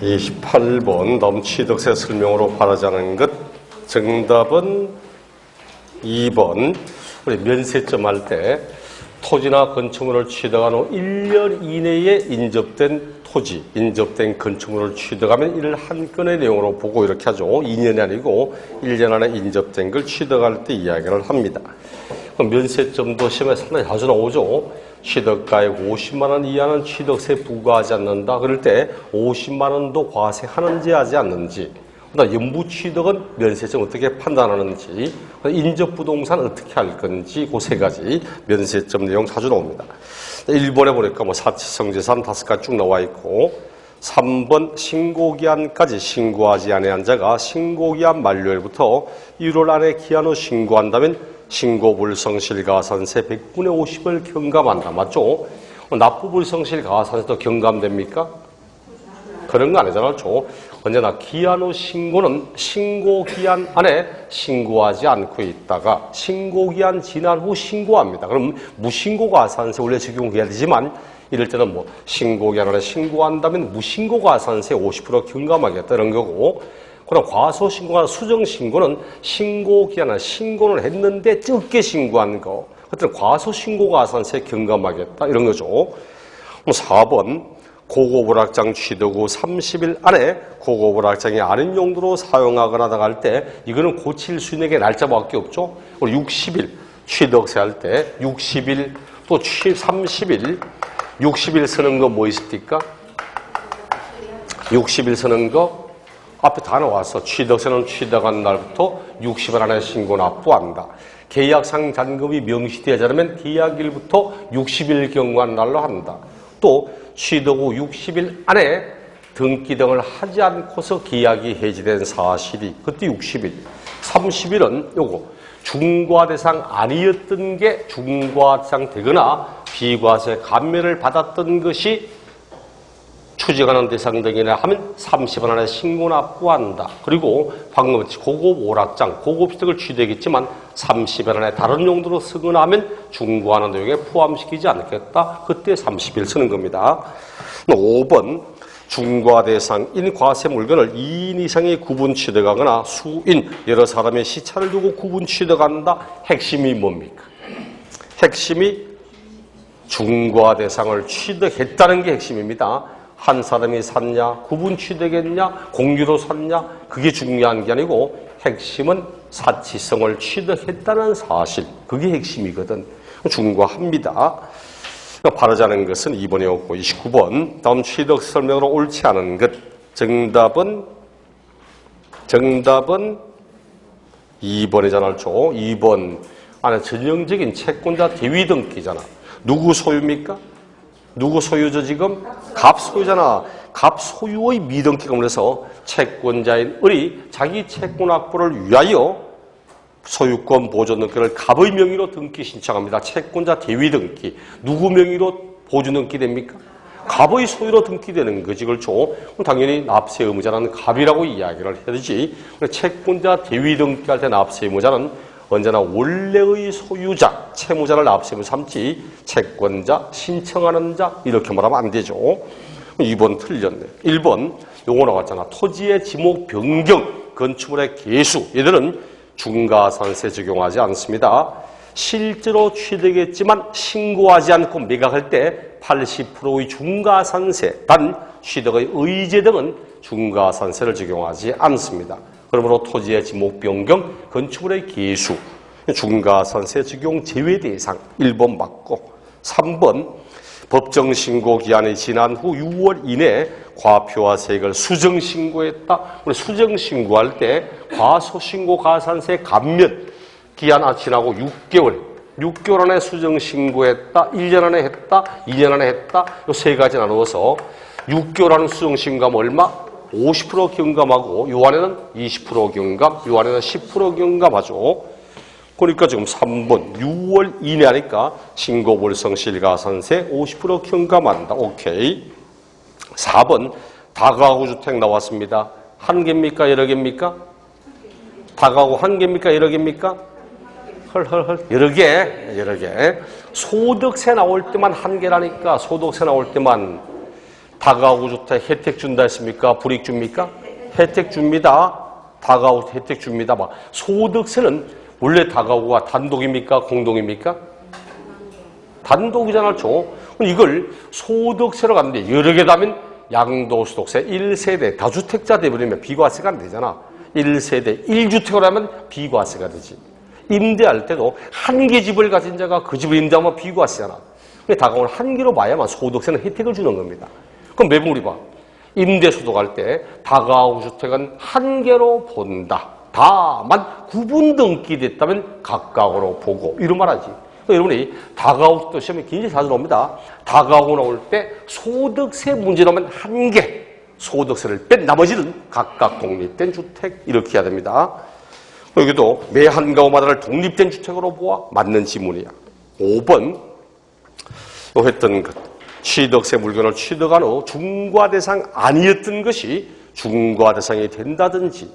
28번 다음 취득세 설명으로 바라자는 것. 정답은 2번. 우리 면세점 할 때 토지나 건축물을 취득한 후 1년 이내에 인접된 토지, 인접된 건축물을 취득하면 이를 한 건의 내용으로 보고 이렇게 하죠. 2년이 아니고 1년 안에 인접된 걸 취득할 때 이야기를 합니다. 면세점도 시험에 상당히 자주 나오죠. 취득가액 50만 원 이하는 취득세 부과하지 않는다. 그럴 때 50만 원도 과세하는지 하지 않는지, 연부 취득은 면세점 어떻게 판단하는지, 인접부동산 어떻게 할 건지, 그 세 가지 면세점 내용 자주 나옵니다. 1번에 보니까 사치성재산 5가지 쭉 나와 있고, 3번 신고기한까지 신고하지 아니한 자가 신고기한 만료일부터 1월 안에 기한 후 신고한다면 신고불성실 가산세 100분의 50을 경감한다. 맞죠? 납부불성실 가산세도 경감됩니까? 그런 거 아니잖아요. 언제나 기한 후 신고는 신고기한 안에 신고하지 않고 있다가 신고기한 지난 후 신고합니다. 그럼 무신고가산세 원래 적용해야 되지만 이럴 때는 신고기한 안에 신고한다면 무신고가산세 50% 경감하겠다는 거고, 그럼 과소신고나 수정신고는 신고기한에 신고를 했는데 적게 신고한 거, 그때는 과소신고가산세 경감하겠다 이런 거죠. 4번 고급오락장 취득 후 30일 안에 고급오락장이 아닌 용도로 사용하거나 나갈 때 이거는 고칠 수 있는 게 날짜밖에 없죠. 우리 60일 취득세 할 때 60일 또 30일 60일 쓰는 거 뭐 있습니까? 60일 쓰는 거 앞에 다 나왔어. 취득세는 취득한 날부터 60일 안에 신고 납부한다. 계약상 잔금이 명시되지 않으면 계약일부터 60일 경과한 날로 한다. 또 취득 후 60일 안에 등기 등을 하지 않고서 계약이 해지된 사실이 그때 60일. 30일은 요거 중과 대상 아니었던 게 중과 대상 되거나 비과세 감면을 받았던 것이 추징하는 대상 등이나 하면 30일 안에 신고 납부한다. 그리고 방금 같이 고급 오락장, 고급 취득을 취득했지만 30일 안에 다른 용도로 쓰거나 하면 중과하는 내용에 포함시키지 않겠다. 그때 30일 쓰는 겁니다. 5번 중과 대상인 과세 물건을 2인 이상이 구분 취득하거나 수인, 여러 사람의 시차를 두고 구분 취득한다. 핵심이 뭡니까? 핵심이 중과 대상을 취득했다는 게 핵심입니다. 한 사람이 샀냐, 구분 취득했냐, 공유로 샀냐, 그게 중요한 게 아니고 핵심은 사치성을 취득했다는 사실, 그게 핵심이거든. 중과합니다. 바르자는 것은 2번이었고 29번 다음 취득 설명으로 옳지 않은 것. 정답은 2번이잖아요. 2번 안에 전형적인 채권자 대위 등기잖아. 누구 소유입니까? 누구 소유죠 지금? 갑 소유잖아. 갑 소유의 미등기가 그래서 채권자인 을이 자기 채권 확보를 위하여 소유권 보존 등기를 갑의 명의로 등기 신청합니다. 채권자 대위 등기. 누구 명의로 보존 등기 됩니까? 갑의 소유로 등기되는 거지. 그렇죠? 그럼 당연히 납세 의무자는 갑이라고 이야기를 해야 되지. 채권자 대위 등기할 때 납세 의무자는 언제나 원래의 소유자, 채무자를 납세의무 삼지 채권자, 신청하는 자 이렇게 말하면 안 되죠. 2번 틀렸네. 1번 요거 나왔잖아. 토지의 지목 변경, 건축물의 개수 얘들은 중과산세 적용하지 않습니다. 실제로 취득했지만 신고하지 않고 매각할 때 80%의 중과산세, 단 취득의 의제 등은 중과산세를 적용하지 않습니다. 그러므로 토지의 지목 변경, 건축물의 개수, 중과산세 적용 제외 대상 1번 맞고 3번 법정신고 기한이 지난 후 6월 이내에 과표와 세액을 수정신고했다. 우리 수정신고할 때 과소신고 가산세 감면 기한 지나고 6개월 안에 수정신고했다. 1년 안에 했다. 2년 안에 했다. 이 세 가지 나누어서 6개월 안에 수정신고하면 얼마? 50% 경감하고 요 안에는 20% 경감, 요 안에는 10% 경감하죠. 그러니까 지금 3번 6월 이내 하니까 신고불성실 가산세 50% 경감한다. 오케이. 4번 다가구 주택 나왔습니다. 한 개입니까? 여러 개입니까? 다가구 한 개입니까? 여러 개입니까? 헐 여러 개. 소득세 나올 때만 한 개라니까. 소득세 나올 때만 다가구 주택 혜택 준다 했습니까? 불이익 줍니까? 혜택 줍니다. 다가구 혜택 줍니다. 막 소득세는 원래 다가구가 단독입니까? 공동입니까? 단독이잖아요. 이걸 소득세로 갔는데 여러 개 다면 양도소득세 1세대 다주택자 돼버리면 비과세가 안 되잖아. 1세대 1주택으로 하면 비과세가 되지. 임대할 때도 한 개 집을 가진 자가 그 집을 임대하면 비과세잖아. 다가구를 한 개로 봐야만 소득세는 혜택을 주는 겁니다. 그럼 매번 우리 봐. 임대소득할 때 다가구 주택은 한 개로 본다. 다만 구분 등기됐다면 각각으로 보고 이런 말하지. 여러분이 다가구 시험에 굉장히 자주 나옵니다. 다가구 나올 때 소득세 문제 나오면 한 개, 소득세를 뺀 나머지는 각각 독립된 주택 이렇게 해야 됩니다. 여기도 매 한 가구마다를 독립된 주택으로 보아 맞는 지문이야. 5번 했던 것. 취득세 물건을 취득한 후 중과 대상 아니었던 것이 중과 대상이 된다든지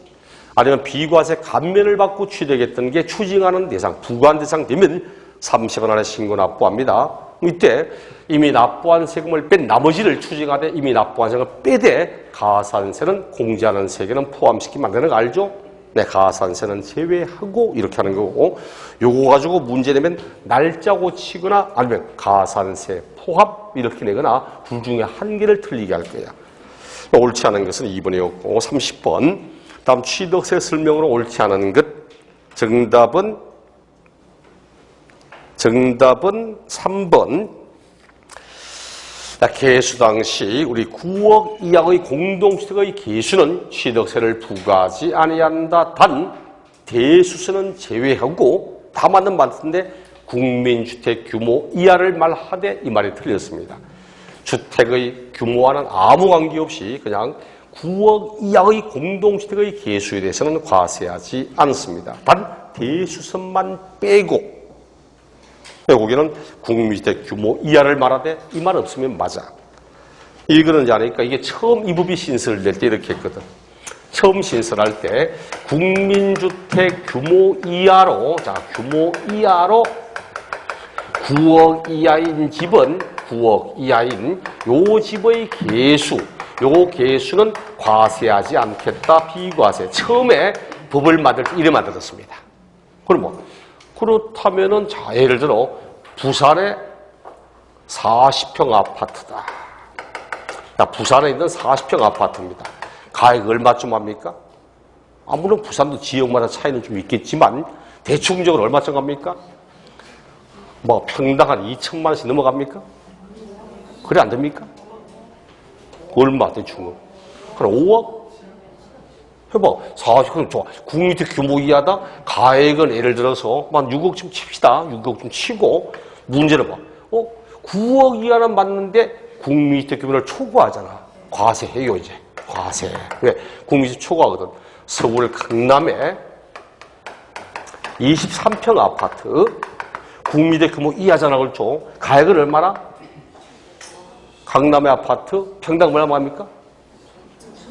아니면 비과세 감면을 받고 취득했던 게 추징하는 대상, 부과한 대상 되면 30원 안에 신고 납부합니다. 이때 이미 납부한 세금을 뺀 나머지를 추징하되 이미 납부한 세금을 빼되 가산세는 공제하는 세금은 포함시키면 안 되는 거 알죠? 네, 가산세는 제외하고 이렇게 하는 거고 요거 가지고 문제 내면 날짜 고치거나 아니면 가산세 포함 이렇게 내거나 둘 중에 한 개를 틀리게 할 거야. 옳지 않은 것은 2번이었고 30번 다음 취득세 설명으로 옳지 않은 것 정답은 3번. 개수 당시 우리 9억 이하의 공동주택의 개수는 취득세를 부과하지 아니한다. 단 대수세는 제외하고 다 맞는 말인데 국민주택 규모 이하를 말하되 이 말이 틀렸습니다. 주택의 규모와는 아무 관계없이 그냥 9억 이하의 공동주택의 개수에 대해서는 과세하지 않습니다. 단 대수세만 빼고 거기는 국민주택 규모 이하를 말하되 이 말 없으면 맞아. 이거는 아니까 이게 처음 이 법이 신설될 때 이렇게 했거든. 처음 신설할 때 국민주택 규모 이하로 규모 이하로 9억 이하인 집은 9억 이하인 요 집의 개수 요 개수는 과세하지 않겠다. 비과세. 처음에 법을 만들 때 이래 만들었습니다. 그럼 그렇다면은 자 예를 들어 부산에 40평 아파트다. 부산에 있는 40평 아파트입니다. 가액 얼마쯤 합니까? 물론 부산도 지역마다 차이는 좀 있겠지만 대충적으로 얼마쯤 갑니까? 평당 한 2천만 원씩 넘어갑니까? 그래 안 됩니까? 얼마 대충은? 그럼 5억? 해봐. 40평 좋아. 국민주택 규모 이하다. 가액은 예를 들어서 한 6억쯤 칩시다. 6억쯤 치고 문제를 봐. 9억 이하는 맞는데 국민주택 규모를 초과하잖아. 과세해요 이제. 과세. 왜? 국민주택 초과하거든. 서울 강남에 23평 아파트 국민주택 규모 이하잖아. 그렇죠? 가액은 얼마나? 강남의 아파트 평당 얼마 합니까?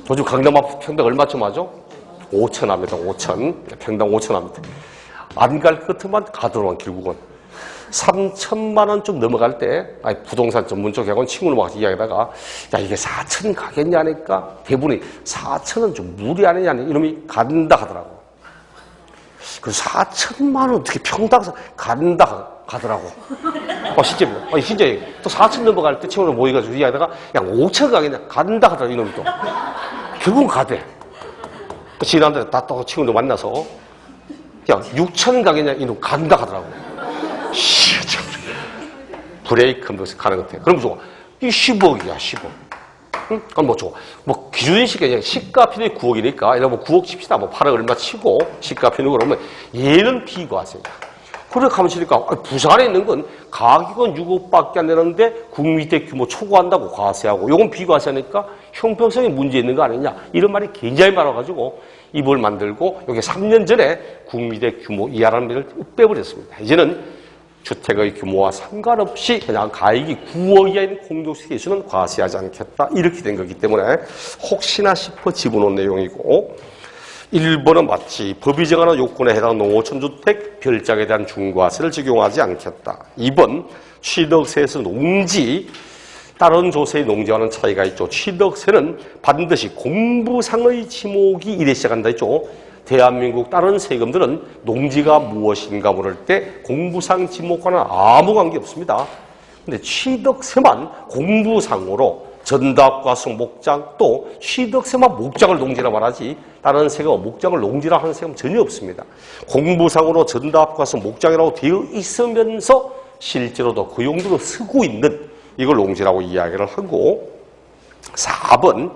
요즘 강남 아파트 평당 얼마쯤 하죠? 5천 합니다. 5천. 평당 5천 합니다. 안 갈 것 같으면 가더만 결국은. 3천만 원 좀 넘어갈 때 부동산 전문 쪽하고는 친구를 와서 이야기하다가 야 이게 4천 가겠냐 하니까 대부분이 4천은 좀 무리 아니냐 이놈이 간다 하더라고. 그 4천만 원 어떻게 평당 간다 가더라고. 진짜입니다. 진짜 또 4천 넘어갈 때 친구를 모여가지고 이야기하다가 야 5천 가겠냐 간다 하더라고 이놈이 또. 결국은 가대. 지난달에 다 또 친구들 만나서 야 6천 가겠냐 이놈 간다 하더라고. 브레이크 하면서 가는 것 같아. 그럼 좋아. 이 10억이야, 10억. 응? 그럼 좋아. 기준시가 그냥 시가편이 9억이니까, 이러면 9억 칩시다. 8억 얼마 치고, 시가편이 그러면 얘는 비과세야. 그래 가면 치니까, 부산에 있는 건 가격은 6억밖에 안 되는데, 국민주택 규모 초과한다고 과세하고, 요건 비과세니까 형평성에 문제 있는 거 아니냐. 이런 말이 굉장히 많아가지고, 이 법을 만들고, 여기 3년 전에 국민주택 규모 이하라는 말을 빼버렸습니다. 이제는 주택의 규모와 상관없이 그냥 가액이 9억 이하인 공동주택 개수는 과세하지 않겠다. 이렇게 된 거기 때문에 혹시나 싶어 집어넣은 내용이고 1번은 맞지. 법이 정하는 요건에 해당하는 농어촌주택 별장에 대한 중과세를 적용하지 않겠다. 2번 취득세에서 농지 다른 조세의 농지와는 차이가 있죠. 취득세는 반드시 공부상의 지목이 이래 시작한다 했죠. 대한민국 다른 세금들은 농지가 무엇인가 물을 때 공부상 지목과는 아무 관계 없습니다. 근데 취득세만 공부상으로 전답과수 목장 또 취득세만 목장을 농지라 말하지 다른 세금은 목장을 농지라 하는 세금은 전혀 없습니다. 공부상으로 전답과수 목장이라고 되어 있으면서 실제로도 그 용도로 쓰고 있는 이걸 농지라고 이야기를 하고 4번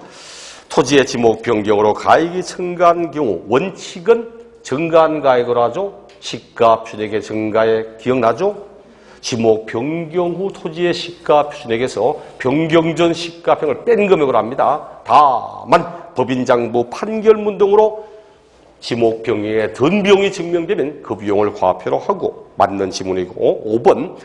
토지의 지목 변경으로 가액이 증가한 경우 원칙은 증가한 가액을 하죠. 시가 표준액의 증가에 기억나죠? 지목 변경 후 토지의 시가 표준액에서 변경 전 시가평을 뺀 금액으로 합니다. 다만 법인장부 판결문 등으로 지목 변경의 든 비용이 증명되면 그 비용을 과표로 하고 맞는 지문이고 5번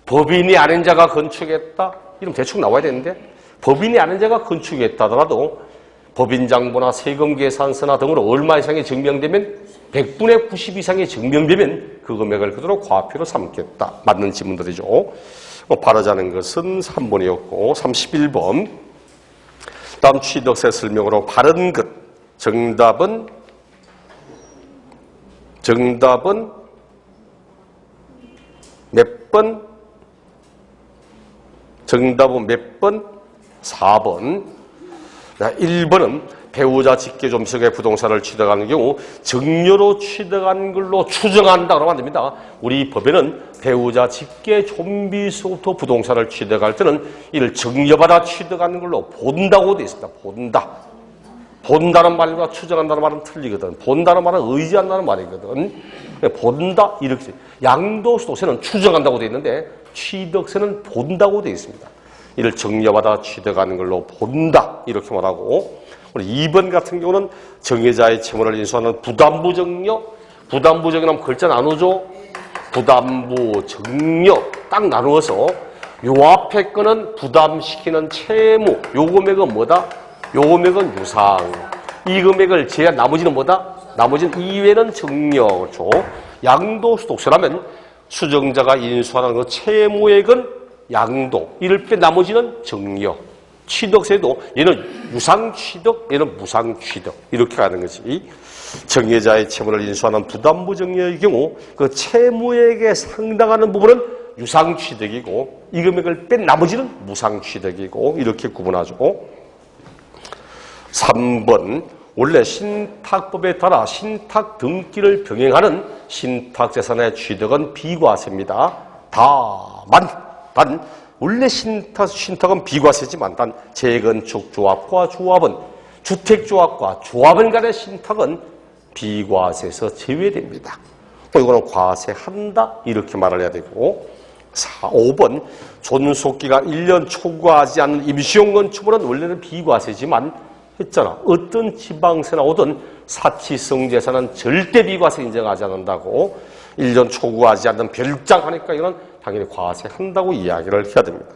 법인이 아닌 자가 건축했다. 이러면 대충 나와야 되는데 법인이 아닌 자가 건축했다 하더라도 법인장부나 세금계산서나 등으로 얼마 이상이 증명되면 100분의 90 이상이 증명되면 그 금액을 그대로 과표로 삼겠다. 맞는 지문들이죠. 바라자는 것은 3번이었고 31번 다음 취득세 설명으로 바른 것 정답은 몇 번? 정답은 몇 번? 4번. 1번은 배우자 직계존속의 부동산을 취득하는 경우 증여로 취득한 걸로 추정한다고 하면 안 됩니다. 우리 법에는 배우자 직계존비속부터 부동산을 취득할 때는 이를 증여받아 취득하는 걸로 본다고 되어 있습니다. 본다. 본다는 말과 추정한다는 말은 틀리거든. 본다는 말은 의지한다는 말이거든. 본다 이렇게 양도소득세는 추정한다고 되어 있는데 취득세는 본다고 되어 있습니다. 이를 증여받아 취득하는 걸로 본다 이렇게 말하고 우리 2번 같은 경우는 정해자의 채무를 인수하는 부담부 증여 부담부 증여는 글자 나누죠. 부담부 증여 딱 나누어서 요 앞에 거는 부담시키는 채무 요 금액은 뭐다? 요 금액은 유상 이 금액을 제한 나머지는 뭐다? 나머지는 이외는 증여 그렇죠. 양도소득세라면 수정자가 인수하는 그 채무액은 양도 이를 빼 나머지는 증여 취득세도 얘는 유상취득 얘는 무상취득 이렇게 가는 것이 정해자의 채무를 인수하는 부담부 증여의 경우 그 채무액에 상당하는 부분은 유상취득이고 이 금액을 뺀 나머지는 무상취득이고 이렇게 구분하죠. 3번 원래 신탁법에 따라 신탁 등기를 병행하는 신탁재산의 취득은 비과세입니다. 단 원래 신탁은 비과세지만 단 재건축조합과 조합은 주택조합과 조합원 간의 신탁은 비과세에서 제외됩니다. 이거는 과세한다 이렇게 말을 해야 되고 5번 존속기간 1년 초과하지 않는 임시용 건축물은 원래는 비과세지만 했잖아. 어떤 지방세나 오든 사치성 재산은 절대 비과세 인정하지 않는다고 1년 초과하지 않는 별장 하니까 이건 당연히 과세한다고 이야기를 해야 됩니다.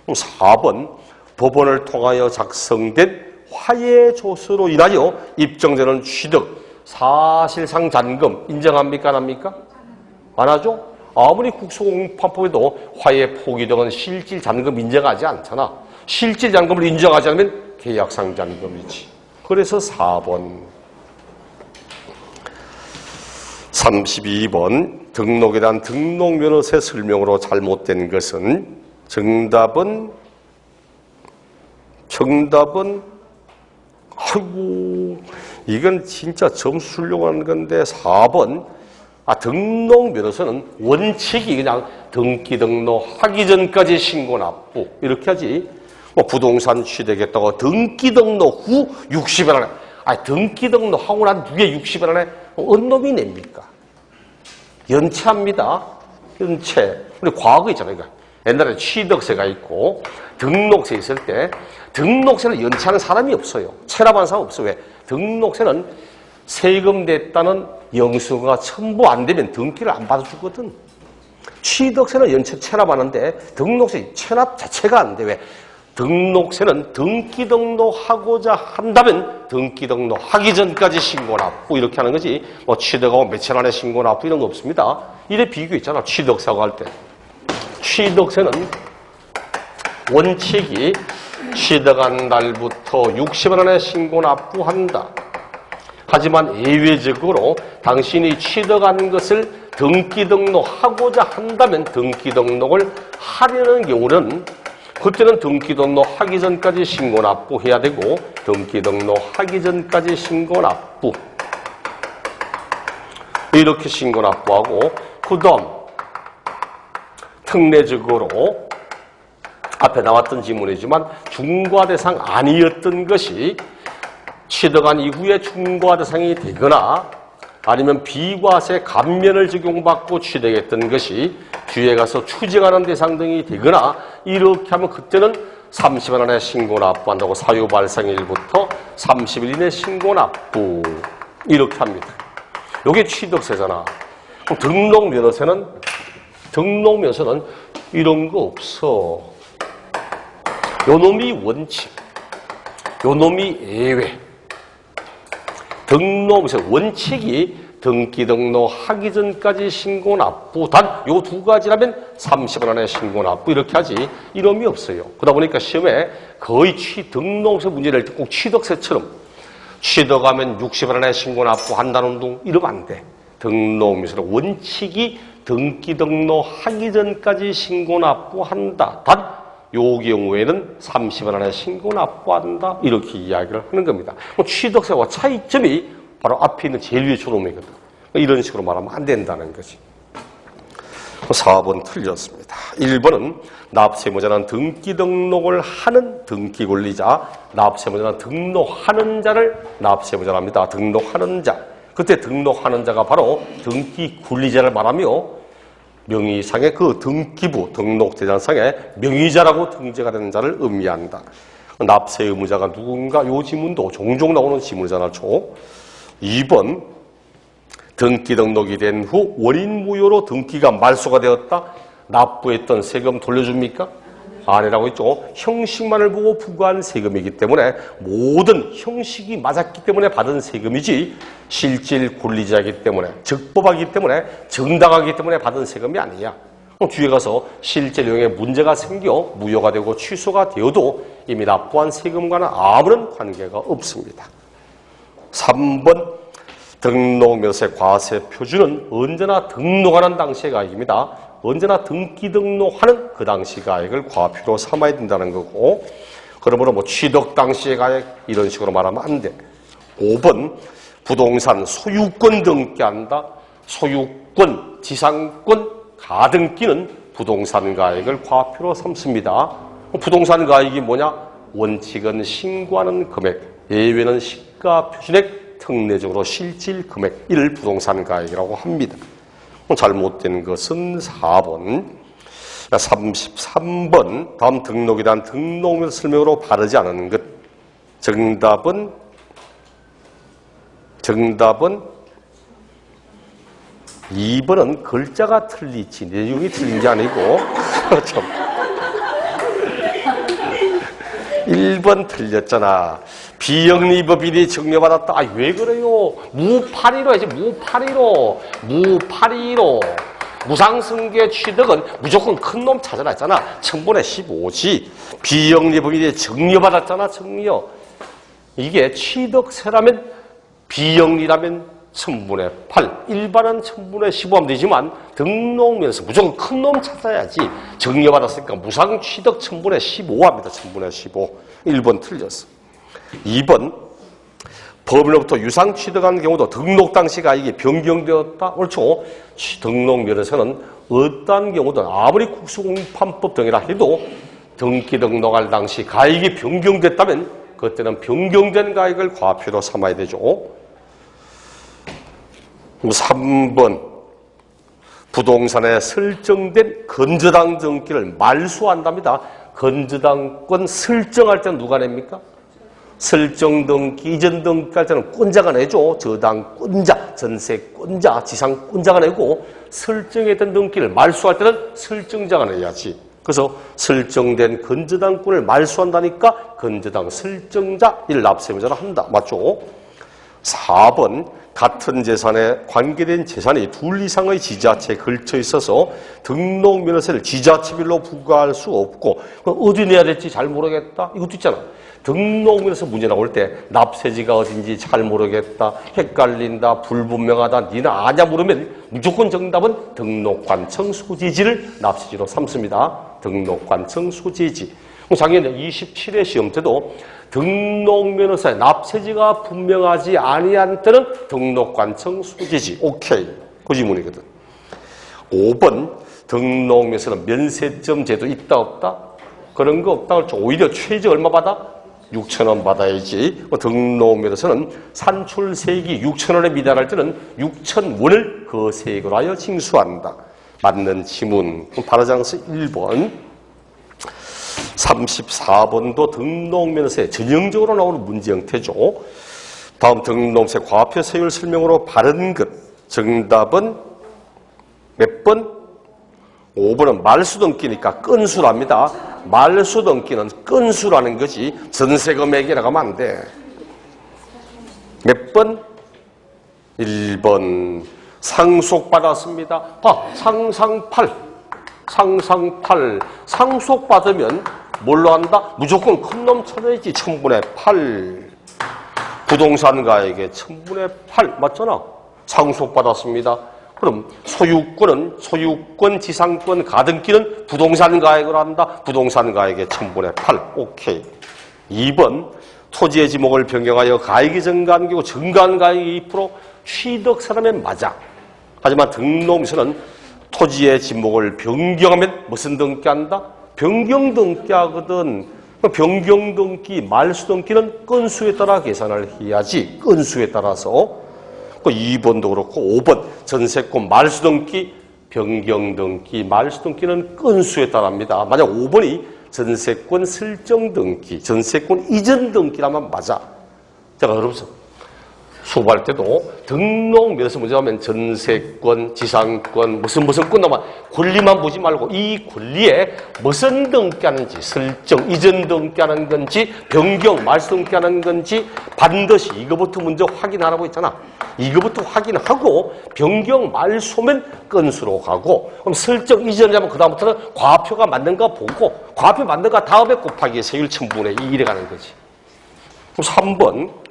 그럼 4번 법원을 통하여 작성된 화해조서로 인하여 입증되는 취득 사실상 잔금 인정합니까 안 합니까? 안 하죠? 아무리 국수공판법에도 화해 포기 등은 실질 잔금 인정하지 않잖아. 실질 잔금을 인정하지 않으면 계약상 잔금이지. 그래서 4번. 32번 등록에 대한 등록면허세 설명으로 잘못된 것은 정답은 아이고 이건 진짜 점수 주려고 하는 건데 4번 등록면허세는 원칙이 그냥 등기 등록하기 전까지 신고 납부 이렇게 하지 부동산 취득했다고 등기 등록 후 60일 안에 등기 등록하고 난 뒤에 60일 안에 어느 놈이 냅니까? 연체합니다. 연체. 근데 과거 있잖아요. 그러니까 옛날에 취득세가 있고 등록세 있을 때 등록세를 연체하는 사람이 없어요. 체납하는 사람 없어요. 왜? 등록세는 세금 냈다는 영수가 첨부 안 되면 등기를 안 받아주거든. 취득세는 연체 체납하는데 등록세 체납 자체가 안 돼. 왜? 등록세는 등기 등록하고자 한다면 등기 등록하기 전까지 신고 납부 이렇게 하는 거지 취득하고 며칠 안에 신고 납부 이런 거 없습니다. 이래 비교 있잖아. 취득세하고 할 때. 취득세는 원칙이 취득한 날부터 60일 안에 신고 납부한다. 하지만 예외적으로 당신이 취득한 것을 등기 등록하고자 한다면 등기 등록을 하려는 경우는 그때는 등기 등록하기 전까지 신고 납부해야 되고 등기 등록하기 전까지 신고 납부 이렇게 신고 납부하고 그 다음 특례적으로 앞에 나왔던 지문이지만 중과 대상 아니었던 것이 취득한 이후에 중과 대상이 되거나 아니면 비과세 감면을 적용받고 취득했던 것이 뒤에 가서 추징하는 대상 등이 되거나 이렇게 하면 그때는 30일 안에 신고 납부한다고 사유 발생일부터 30일 이내 신고 납부 이렇게 합니다. 이게 취득세잖아. 그럼 등록면허세는 이런 거 없어. 요놈이 원칙, 요놈이 예외. 등록세 원칙이 등기 등록하기 전까지 신고 납부 단 요 두 가지라면 30일 안에 신고 납부 이렇게 하지 이름이 없어요. 그러다 보니까 시험에 거의 등록세 문제를 낼 때 꼭 취득세처럼 취득하면 60일 안에 신고 납부한다는 둥 이러면 안 돼. 등록세는 원칙이 등기 등록하기 전까지 신고 납부한다. 단 요 경우에는 30일 안에 신고 납부한다. 이렇게 이야기를 하는 겁니다. 취득세와 차이점이 바로 앞에 있는 제일 위의 조놈이거든. 이런 식으로 말하면 안 된다는 거지. 4번 틀렸습니다. 1번은 납세무자는 등기 등록을 하는 등기 권리자, 납세무자는 등록하는 자를 납세무자랍니다. 등록하는 자. 그때 등록하는 자가 바로 등기 권리자를 말하며 명의상의 그 등기부 등록대장상에 명의자라고 등재가 되는 자를 의미한다. 납세 의무자가 누군가? 요 지문도 종종 나오는 지문이잖아. 2번 등기 등록이 된 후 원인 무효로 등기가 말소가 되었다. 납부했던 세금 돌려줍니까? 아니라고 했죠. 형식만을 보고 부과한 세금이기 때문에 모든 형식이 맞았기 때문에 받은 세금이지 실질 권리자이기 때문에 적법하기 때문에 정당하기 때문에 받은 세금이 아니야. 뒤에 가서 실제 내용에 문제가 생겨 무효가 되고 취소가 되어도 이미 납부한 세금과는 아무런 관계가 없습니다. 3번 등록면세 과세 표준은 언제나 등록하는 당시의 가액입니다. 언제나 등기 등록하는 그 당시 가액을 과표로 삼아야 된다는 거고, 그러므로 취득 당시의 가액 이런 식으로 말하면 안 돼. 5번 부동산 소유권 등기한다. 소유권, 지상권, 가등기는 부동산 가액을 과표로 삼습니다. 부동산 가액이 뭐냐? 원칙은 신고하는 금액, 예외는 시가 표준액, 특례적으로 실질 금액, 이를 부동산 가액이라고 합니다. 잘못된 것은 4번, 33번 다음 등록에 대한 등록면허 설명으로 바르지 않은 것. 정답은 2번은 글자가 틀리지 내용이 틀린 게 아니고 1번 틀렸잖아. 비영리법인이 증여받았다. 왜 그래요? 무파리로 해야지. 무파리로. 무상승계 취득은 무조건 큰 놈 찾아라 했잖아. 1000분의 15지. 비영리법인이 증여받았잖아. 증여. 이게 취득세라면 비영리라면 1000분의 8. 일반은 1000분의 15 하면 되지만 등록면서 무조건 큰 놈 찾아야지. 증여받았으니까 무상취득 1000분의 15 합니다. 1000분의 15. 1번 틀렸어. 2번 법인으로부터 유상 취득한 경우도 등록 당시 가액이 변경되었다. 옳죠. 등록면허세는 어떠한 경우든 아무리 국수공판법 등이라 해도 등기 등록할 당시 가액이 변경됐다면 그때는 변경된 가액을 과표로 삼아야 되죠. 3번 부동산에 설정된 건저당 등기를 말소한답니다. 건저당권 설정할 때는 누가 냅니까? 설정등기, 이전등기 할 때는 권자가 내죠. 저당권자, 전세권자, 지상권자가 내고 설정했던 등기를 말소할 때는 설정자가 내야지. 그래서 설정된 건저당권을 말소한다니까 건저당 설정자, 이를 납세무자로 한다. 맞죠? 4번 같은 재산에 관계된 재산이 둘 이상의 지자체에 걸쳐 있어서 등록면허세를 지자체별로 부과할 수 없고 어디 내야 될지 잘 모르겠다. 이것도 있잖아. 등록면허세 문제 나올 때 납세지가 어딘지 잘 모르겠다. 헷갈린다. 불분명하다. 니는 아냐 물으면 무조건 정답은 등록관청 소재지를 납세지로 삼습니다. 등록관청 소재지. 작년에 27회 시험 때도 등록면허세 납세지가 분명하지 아니한 때는 등록관청 소재지. 오케이. 그 질문이거든. 5번 등록면허세는 면세점 제도 있다 없다? 그런 거 없다 그렇죠. 오히려 최저 얼마 받아? 6,000원 받아야지. 등록면허세는 산출세액이 6,000원에 미달할 때는 6,000원을 거세액으로 하여 징수한다. 맞는 지문. 바라장스 1번. 34번도 등록면허세 전형적으로 나오는 문제 형태죠. 다음 등록세 과표 세율 설명으로 바른 것. 정답은 몇 번? 5번은 말수등기니까 건수랍니다. 말수등기는 건수라는 거지 전세 금액이라고 하면 안 돼. 몇 번? 1번. 상속받았습니다. 봐, 상상팔. 상속받으면 뭘로 한다? 무조건 큰 놈 쳐내야지. 1000분의 8. 부동산가에게 1000분의 8 맞잖아. 상속받았습니다. 그럼 소유권, 지상권, 가등기는 부동산가액으로 한다. 부동산가에게 1000분의 8. 오케이. 2번 토지의 지목을 변경하여 가액이 증가한 경우 증가한 가액이 2% 취득 사람의 맞아. 하지만 등록세는 토지의 지목을 변경하면 무슨 등기한다? 변경 등기하거든. 변경 등기, 말수 등기는 건수에 따라 계산을 해야지. 건수에 따라서. 2번도 그렇고 5번 전세권 말수 등기, 변경 등기, 말수 등기는 건수에 따라합니다. 만약 5번이 전세권 설정 등기, 전세권 이전 등기라면 맞아. 제가 여러분들 수업할 때도 등록면허세 문제 하면 전세권, 지상권, 무슨 권나만 권리만 보지 말고 이 권리에 무슨 등기하는지 설정, 이전 등기하는 건지 변경, 말수 등기하는 건지 반드시 이거부터 먼저 확인하라고 했잖아. 이거부터 확인하고 변경, 말수면 건수로 가고 그럼 설정, 이전이라면 그 다음부터는 과표가 맞는가 보고 과표 맞는가 다음에 곱하기 세율 1000분의 2 이래 가는 거지. 그럼 3번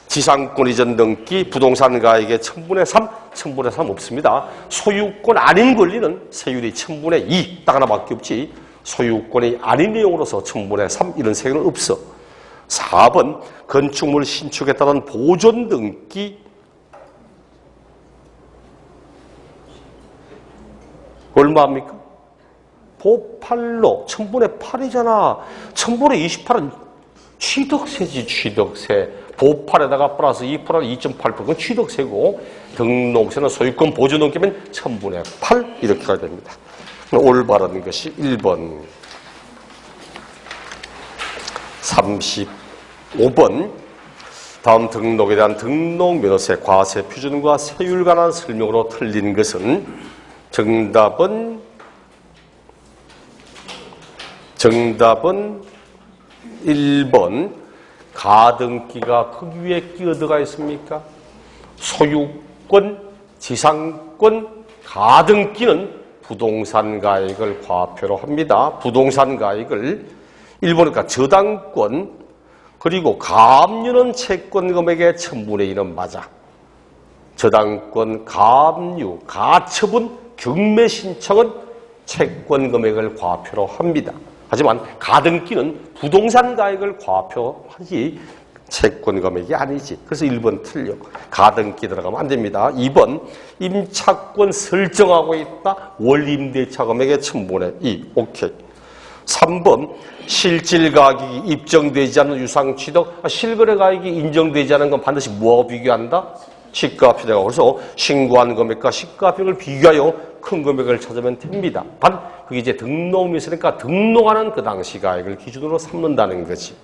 지상권 이전 등기 부동산가에게 1000분의 3, 1000분의 3 없습니다. 소유권 아닌 권리는 세율이 1000분의 2 딱 하나밖에 없지. 소유권이 아닌 내용으로서 1000분의 3 이런 세율은 없어. 4번 건축물 신축에 따른 보존 등기 얼마입니까? 보팔로 1000분의 8이잖아. 1000분의 28은 취득세지. 취득세. 보팔에다가 플러스 2%는 2.8%. 그건 취득세고 등록세는 소유권 보존 등기면 1000분의 8 이렇게 가야 됩니다. 올바른 것이 1번. 35번 다음 등록에 대한 등록면허세 과세 표준과 세율 관한 설명으로 틀린 것은 정답은 1번 가등기가 거기 위에 끼어들어가 있습니까? 소유권, 지상권, 가등기는 부동산가액을 과표로 합니다. 부동산가액을 1번이니까 저당권 그리고 가압류는 채권금액의 1000분의 1은 맞아. 저당권, 가압류, 가처분, 경매신청은 채권금액을 과표로 합니다. 하지만 가등기는 부동산 가액을 과표하지 채권금액이 아니지. 그래서 1번 틀려. 가등기 들어가면 안 됩니다. 2번 임차권 설정하고 있다. 월임대차 금액의 1000분의 2. 오케이. 3번 실질가액이 입증되지 않는 유상취득. 실거래가액이 인정되지 않은 건 반드시 뭐하고 비교한다? 시가표되고 그래서 신고한 금액과 시가표를 비교하여 큰 금액을 찾으면 됩니다. 그게 이제 등록면허세니까 등록하는 그 당시 가액을 기준으로 삼는다는 거지.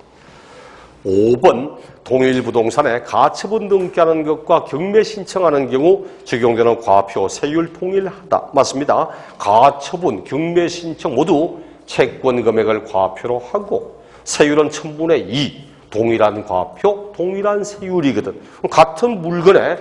5번 동일 부동산에 가처분 등기하는 것과 경매 신청하는 경우 적용되는 과표 세율 통일하다. 맞습니다. 가처분, 경매 신청 모두 채권 금액을 과표로 하고 세율은 1000분의 2. 동일한 과표, 동일한 세율이거든. 같은 물건에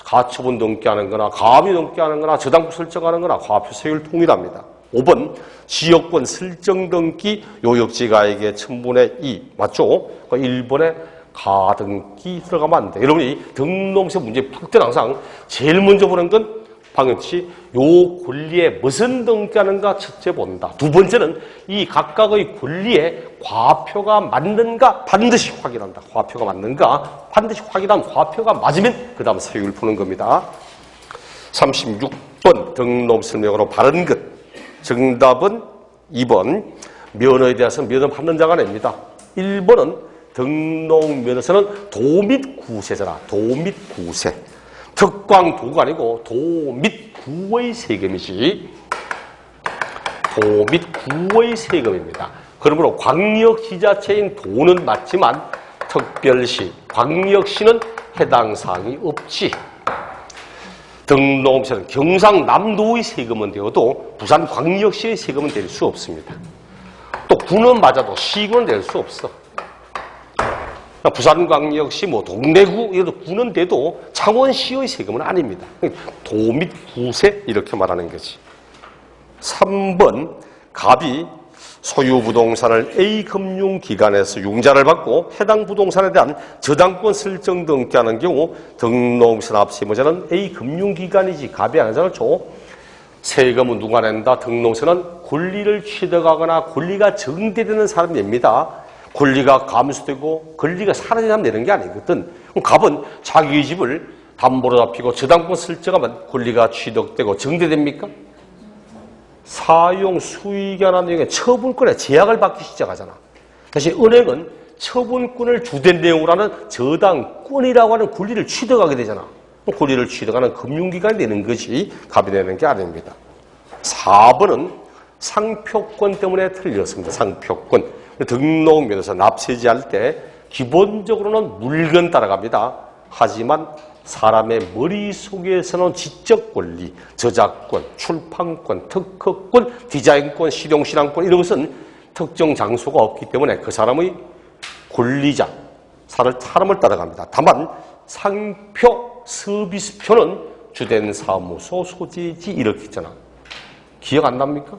가처분 등기 하는 거나 가압류 등기 하는 거나 저당부 설정하는 거나 과표 세율 동일합니다. 5번 지역권 설정 등기 요역지가액의 1000분의 2 맞죠? 1번에 가등기 들어가면 안 돼. 여러분이 등록세 문제 풀 때는 항상 제일 먼저 보는 건 방금치 요 권리에 무슨 등기하는가 첫째 본다. 두 번째는 이 각각의 권리에 과표가 맞는가 반드시 확인한다. 과표가 맞는가 반드시 확인하면 과표가 맞으면 그 다음 세율 푸는 겁니다. 36번 등록 설명으로 바른 것. 정답은 2번 면허에 대해서 면허 받는 자가 냅니다. 1번은 등록면허서는 도 및 구세잖아. 도 및 구세. 특광도가 아니고 도 및 구의 세금이지. 도 및 구의 세금입니다. 그러므로 광역지자체인 도는 맞지만 특별시, 광역시는 해당 사항이 없지. 등록세는 경상남도의 세금은 되어도 부산광역시의 세금은 될 수 없습니다. 또 구는 맞아도 시구는 될 수 없어. 부산광역시 뭐 동래구 이런 구는 돼도 창원시의 세금은 아닙니다. 도 및 구세 이렇게 말하는 거지. 3번 갑이 소유 부동산을 A금융기관에서 융자를 받고 해당 부동산에 대한 저당권 설정 등기하는 경우 등록세 납세의무자는 A금융기관이지 갑이 아니잖아. 세금은 누가 낸다? 등록세는 권리를 취득하거나 권리가 정대되는 사람이 냅니다. 권리가 감수되고 권리가 사라지면 내는 게 아니거든. 그럼 갑은 자기 집을 담보로 잡히고 저당권 설정하면 권리가 취득되고 정대됩니까? 사용 수익이 하는 내용에 처분권에 제약을 받기 시작하잖아. 다시 은행은 처분권을 주된 내용으로 하는 저당권이라고 하는 권리를 취득하게 되잖아. 권리를 취득하는 금융기관이 되는 것이 갑이 되는 게 아닙니다. 4번은 상표권 때문에 틀렸습니다. 상표권. 등록면허서 납세지 할 때 기본적으로는 물건 따라갑니다. 하지만 사람의 머릿속에서는 지적 권리, 저작권, 출판권, 특허권, 디자인권, 실용신앙권 이런 것은 특정 장소가 없기 때문에 그 사람의 권리자, 사람을 따라갑니다. 다만 상표, 서비스표는 주된 사무소, 소재지 이렇게 있잖아. 기억 안 납니까?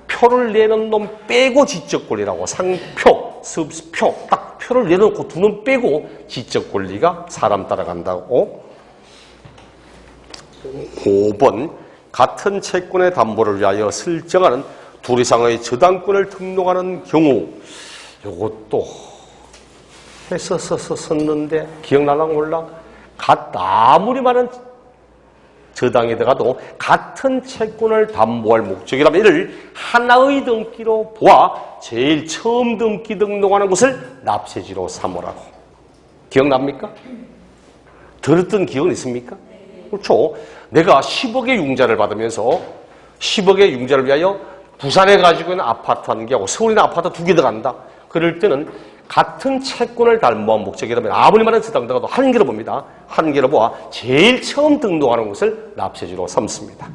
표를 내는 놈 빼고 지적 권리라고. 상표, 서비스표 딱 표를 내놓고 두 놈 빼고 지적 권리가 사람 따라간다고. 5번 같은 채권의 담보를 위하여 설정하는 둘 이상의 저당권을 등록하는 경우 이것도 했었는데 기억나나 몰라? 아무리 많은 저당에 들어가도 같은 채권을 담보할 목적이라면 이를 하나의 등기로 보아 제일 처음 등기 등록하는 것을 납세지로 삼으라고. 기억납니까? 들었던 기억은 있습니까? 그렇죠. 내가 10억의 융자를 받으면서 10억의 융자를 위하여 부산에 가지고 있는 아파트 한 개하고 서울에 있는 아파트 2개 들어간다. 그럴 때는 같은 채권을 담보한 목적이라면 아무리 많은 저당 들어가도 한 개로 봅니다. 한 개로 보아 제일 처음 등록하는 것을 납세지로 삼습니다.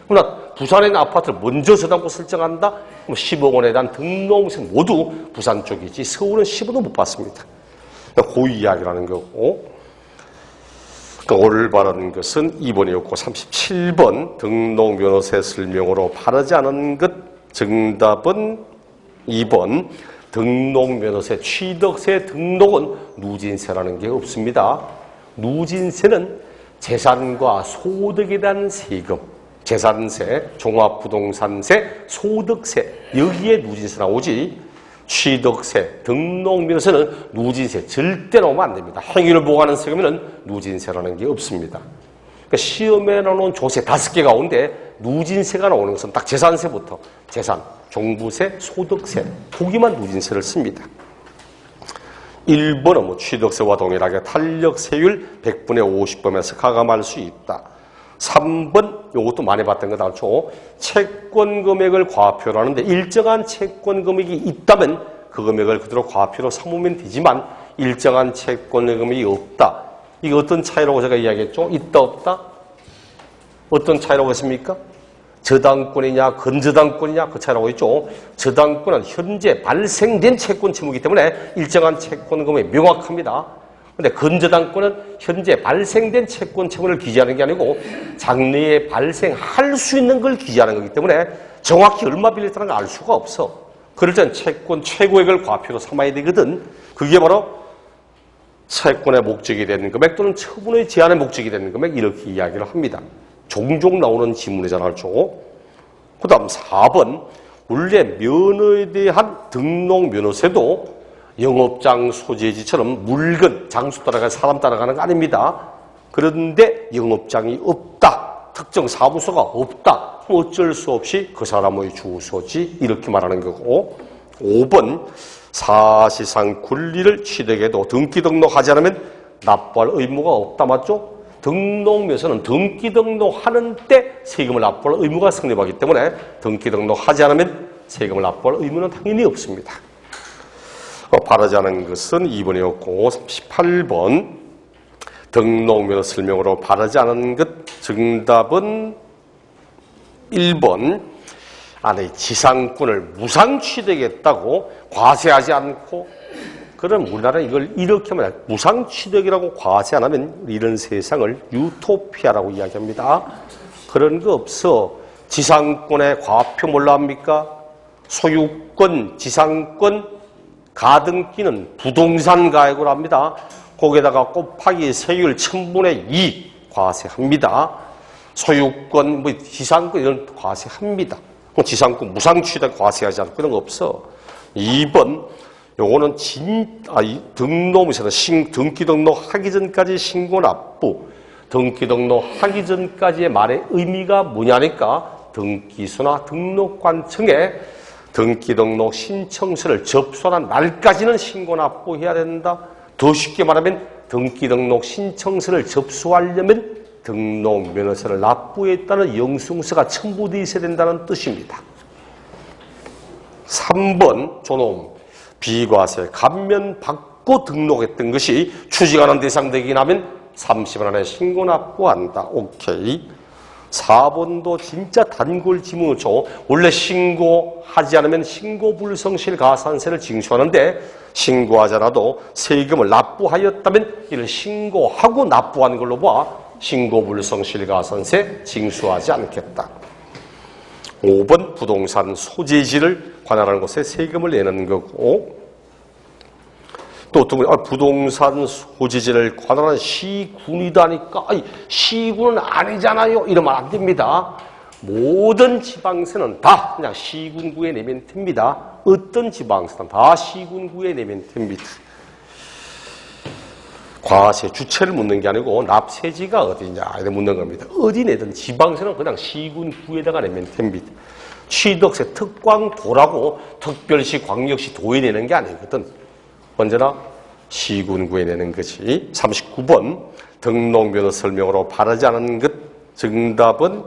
그러나 부산에 있는 아파트를 먼저 저당권 설정한다? 그럼 10억 원에 대한 등록세 모두 부산 쪽이지 서울은 10억도 못 받습니다. 그 이야기라는 거고. 그러니까 올바른 것은 2번이었고 37번 등록면허세 설명으로 바르지 않은 것. 정답은 2번 등록면허세 취득세 등록은 누진세라는 게 없습니다. 누진세는 재산과 소득에 대한 세금, 재산세, 종합부동산세, 소득세 여기에 누진세 나오지 취득세, 등록면허세는 누진세 절대 나오면 안 됩니다. 행위를 보고하는 세금에는 누진세라는 게 없습니다. 그러니까 시험에 나오는 조세 5개 가운데 누진세가 나오는 것은 딱 재산세부터 재산, 종부세, 소득세 거기만 누진세를 씁니다. 1번은 뭐 취득세와 동일하게 탄력세율 100분의 50범에서 가감할 수 있다. 3번 이것도 많이 봤던 거 알죠? 채권 금액을 과표로 하는데 일정한 채권 금액이 있다면 그 금액을 그대로 과표로 삼으면 되지만 일정한 채권 금액이 없다. 이게 어떤 차이라고 제가 이야기했죠? 있다 없다? 어떤 차이라고 했습니까? 저당권이냐 건저당권이냐 그 차이라고 있죠. 저당권은 현재 발생된 채권 채무이기 때문에 일정한 채권금이 명확합니다. 그런데 건저당권은 현재 발생된 채권 채무를 기재하는 게 아니고 장래에 발생할 수 있는 걸 기재하는 거기 때문에 정확히 얼마 빌렸다는 걸 알 수가 없어. 그럴 땐 채권 최고액을 과표로 삼아야 되거든. 그게 바로 채권의 목적이 되는 금액 또는 처분의 제한의 목적이 되는 금액 이렇게 이야기를 합니다. 종종 나오는 지문이잖아. 그 다음 4번 원래 면허에 대한 등록 면허세도 영업장 소재지처럼 물건, 장소 따라가는 사람 따라가는 거 아닙니다. 그런데 영업장이 없다. 특정 사무소가 없다. 그럼 어쩔 수 없이 그 사람의 주소지 이렇게 말하는 거고 5번 사실상 권리를 취득해도 등기 등록하지 않으면 납부할 의무가 없다. 맞죠? 등록면서는 등기 등록하는 때 세금을 납부할 의무가 성립하기 때문에 등기 등록하지 않으면 세금을 납부할 의무는 당연히 없습니다. 바르지 않은 것은 2번이었고 38번 등록면허 설명으로 바르지 않은 것 정답은 1번 안에 지상권을 무상 취득했다고 과세하지 않고 그럼 우리나라는 이걸 이렇게 말해요. 무상 취득이라고 과세 안 하면 이런 세상을 유토피아라고 이야기합니다. 그런 거 없어. 지상권의 과표 뭘로 합니까? 소유권, 지상권, 가등기는 부동산 가액으로 합니다. 거기에다가 곱하기 세율 1000분의 2 과세합니다. 소유권, 지상권 이런 과세합니다. 지상권 무상 취득 과세하지 않고 이런 거 없어. 2번 요거는 등록에서는 등기 등록하기 전까지 신고 납부. 등기 등록하기 전까지의 말의 의미가 뭐냐니까 등기소나 등록관청에 등기 등록 신청서를 접수한 날까지는 신고 납부해야 된다. 더 쉽게 말하면 등기 등록 신청서를 접수하려면 등록 면허서를 납부했다는 영수증서가 첨부되어 있어야 된다는 뜻입니다. 3번 존엄 비과세 감면받고 등록했던 것이 추징하는 대상 되긴 하면 30일 안에 신고 납부한다. 오케이. 4번도 진짜 단골 지문이죠. 원래 신고하지 않으면 신고불성실 가산세를 징수하는데 신고하지 않아도 세금을 납부하였다면 이를 신고하고 납부하는 걸로 봐 신고불성실 가산세 징수하지 않겠다. 5번 부동산 소재지를 관할하는 곳에 세금을 내는 거고 또 어떤 분이 부동산 소재지를 관할하는 시군이다니까 시군은 아니잖아요. 이러면 안 됩니다. 모든 지방세는 다 그냥 시군구에 내면 됩니다. 어떤 지방세는 다 시군구에 내면 됩니다. 과세 주체를 묻는 게 아니고 납세지가 어디냐 이렇게 묻는 겁니다. 어디 내든 지방세는 그냥 시군구에다가 내면 됩니다. 취득세 특광도라고 특별시 광역시 도에 내는 게 아니거든. 언제나 시군구에 내는 것이. 39번 등록면허 설명으로 바르지 않은 것 정답은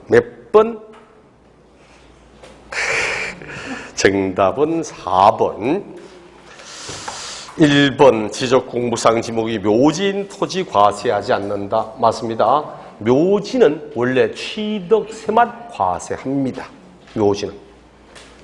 몇 번? 정답은 4번. 1번 지적공부상 지목이 묘지인 토지 과세하지 않는다. 맞습니다. 묘지는 원래 취득세만 과세합니다. 묘지는.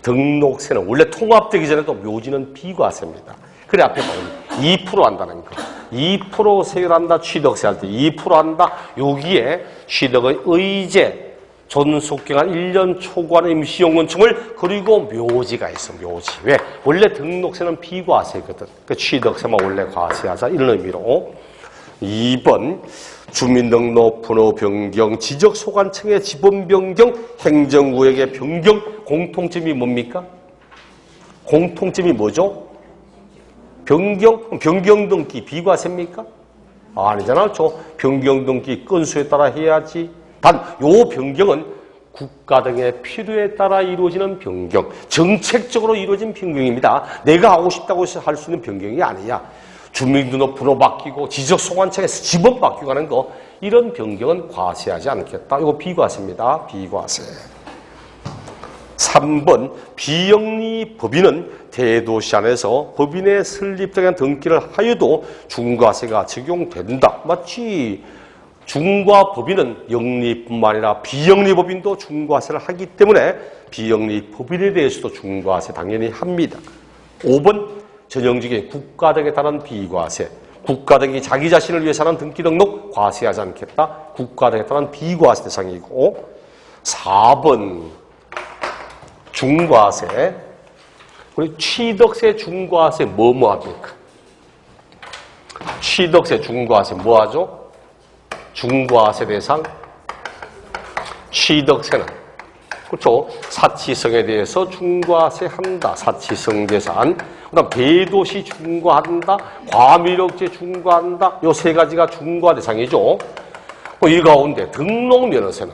등록세는 원래 통합되기 전에도 묘지는 비과세입니다. 그래 앞에 보면 2% 한다는 거. 2% 세율한다. 취득세 할 때 2% 한다. 여기에 취득의 의제, 존속기간 1년 초과하는 임시용건청을 그리고 묘지가 있어. 묘지. 왜? 원래 등록세는 비과세거든. 그 취득세만 원래 과세하자 이런 의미로. 2번 주민등록 번호 변경, 지적소관청의 지번 변경, 행정구역의 변경. 공통점이 뭡니까? 공통점이 뭐죠? 변경등기 비과세입니까? 아니잖아. 변경등기 건수에 따라 해야지. 단 요 변경은 국가 등의 필요에 따라 이루어지는 변경, 정책적으로 이루어진 변경입니다. 내가 하고 싶다고 할 수 있는 변경이 아니야. 주민등록번호 바뀌고 지적소관청에서 지번 바뀌고 하는 거 이런 변경은 과세하지 않겠다. 이거 비과세입니다. 비과세. 3번 비영리 법인은 대도시 안에서 법인의 설립 등의 등기를 하여도 중과세가 적용된다. 맞지? 중과 법인은 영리뿐만 아니라 비영리 법인도 중과세를 하기 때문에 비영리 법인에 대해서도 중과세 당연히 합니다. 5번 전형적인 국가 등에 따른 비과세. 국가 등이 자기 자신을 위해서 하는 등기 등록 과세하지 않겠다. 국가 등에 따른 비과세 대상이고 4번 중과세. 우리 취득세 중과세 뭐뭐 합니까? 취득세 중과세 뭐 하죠? 중과세 대상 취득세는 그렇죠. 사치성에 대해서 중과세 한다. 사치성 재산. 그다음 대도시 중과한다. 과밀억제 중과한다. 요 세 가지가 중과 대상이죠. 이 가운데 등록면허세는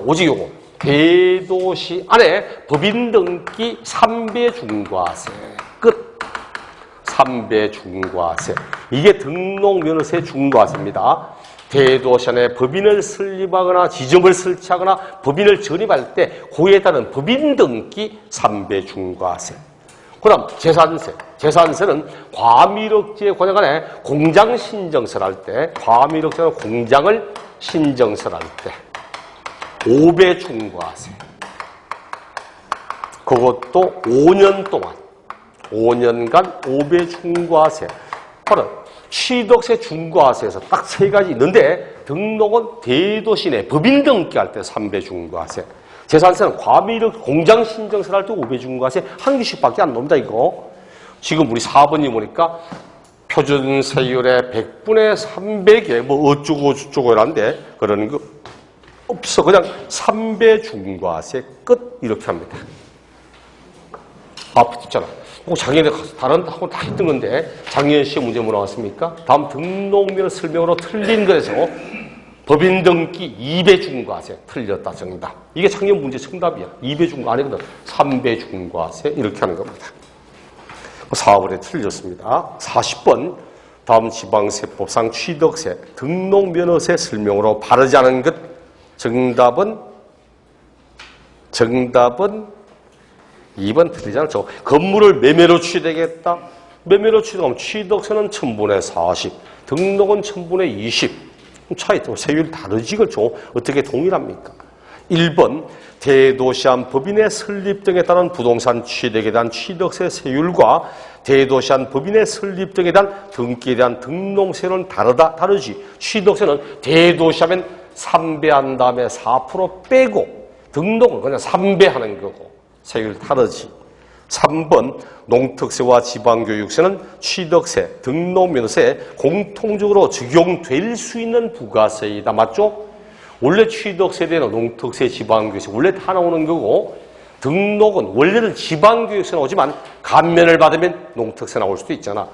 오직 요거 대도시 안에 법인 등기 3배 중과세 끝. 3배 중과세. 이게 등록면허세 중과세입니다. 대도시 안에 법인을 설립하거나 지점을 설치하거나 법인을 전입할 때 그에 따른 법인 등기 3배 중과세. 그 다음 재산세. 재산세는 과밀억제 권역안에 공장 신정설 할 때 과밀억제는 공장을 신정설 할 때 5배 중과세. 그것도 5년 동안 5년간 5배 중과세. 바로 취득세 중과세에서 딱 세 가지 있는데 등록은 대도시 내 법인 등기할 때 3배 중과세. 재산세는 과밀억 공장 신정설 할 때 5배 중과세 한 개씩밖에 안 나옵니다. 이거. 지금 우리 4번이 보니까 표준세율의 100분의 300에 뭐 어쩌고 저쩌고 이란데 그러는 거 없어. 그냥 3배 중과세 끝 이렇게 합니다. 붙잖아. 작년에 다른 학원 다 했던 건데 작년 시험 문제 뭐 나왔습니까? 다음 등록면 설명으로 틀린 거에서 법인 등기 2배 중과세 틀렸다 정답. 이게 작년 문제 정답이야. 2배 중과 아니거든. 3배 중과세 이렇게 하는 겁니다. 4번에 틀렸습니다. 40번 다음 지방세법상 취득세 등록면허세 설명으로 바르지 않은 것 정답은 2번 틀리지 않죠. 건물을 매매로 취득했다. 매매로 취득하면 취득세는 1000분의 40, 등록은 1000분의 20. 차이 있죠. 세율 다르지 그렇죠. 어떻게 동일합니까? 1번 대도시안 법인의 설립 등에 따른 부동산 취득에 대한 취득세 세율과 대도시안 법인의 설립 등에 대한 등기에 대한 등록세는 다르지. 취득세는 대도시하면 3배 한 다음에 4% 빼고 등록은 그냥 3배 하는 거고 세율 다르지. 3번 농특세와 지방교육세는 취득세, 등록면허세에 공통적으로 적용될 수 있는 부가세이다. 맞죠? 원래 취득세대는 농특세, 지방교육세 원래 다 나오는 거고 등록은 원래는 지방교육세 나오지만 감면을 받으면 농특세 나올 수도 있잖아.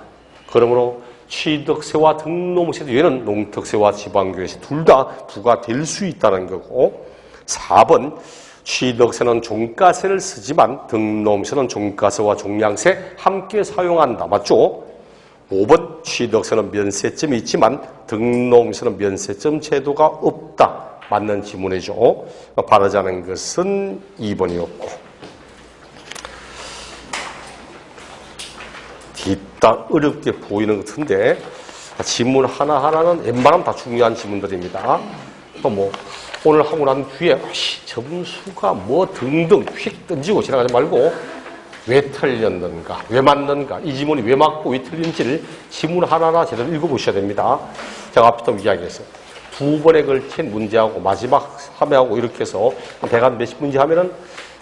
그러므로 취득세와 등록세 외에는 농특세와 지방교육세 둘 다 부과될 수 있다는 거고 4번 취득세는 종가세를 쓰지만 등록세는 종가세와 종량세 함께 사용한다. 맞죠? 5번 취득세는 면세점이 있지만 등록세는 면세점 제도가 없다. 맞는 지문이죠. 바르지 않은 것은 2번이었고 뒷다 어렵게 보이는 것 같은데 지문 하나하나는 웬만하면 다 중요한 지문들입니다. 또 뭐 오늘 하고 난 뒤에 점수가 뭐 등등 휙 던지고 지나가지 말고 왜 틀렸는가, 왜 맞는가, 이 지문이 왜 맞고 왜 틀린지를 지문 하나하나 제대로 읽어보셔야 됩니다. 제가 앞에 또 이야기했어요. 2번에 걸친 문제하고 마지막 함에하고 이렇게 해서 한 몇십 문제 하면은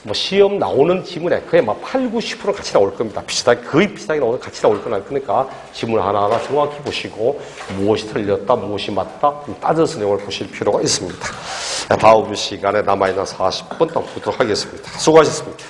뭐 시험 나오는 지문에 거의 막 8, 90% 같이 나올 겁니다. 거의 비슷하게 나오는 같이 나올 거나 그러니까 지문 하나하나 정확히 보시고 무엇이 틀렸다, 무엇이 맞다 따져서 내용을 보실 필요가 있습니다. 다음 시간에 남아있는 40분 또 보도록 하겠습니다. 수고하셨습니다.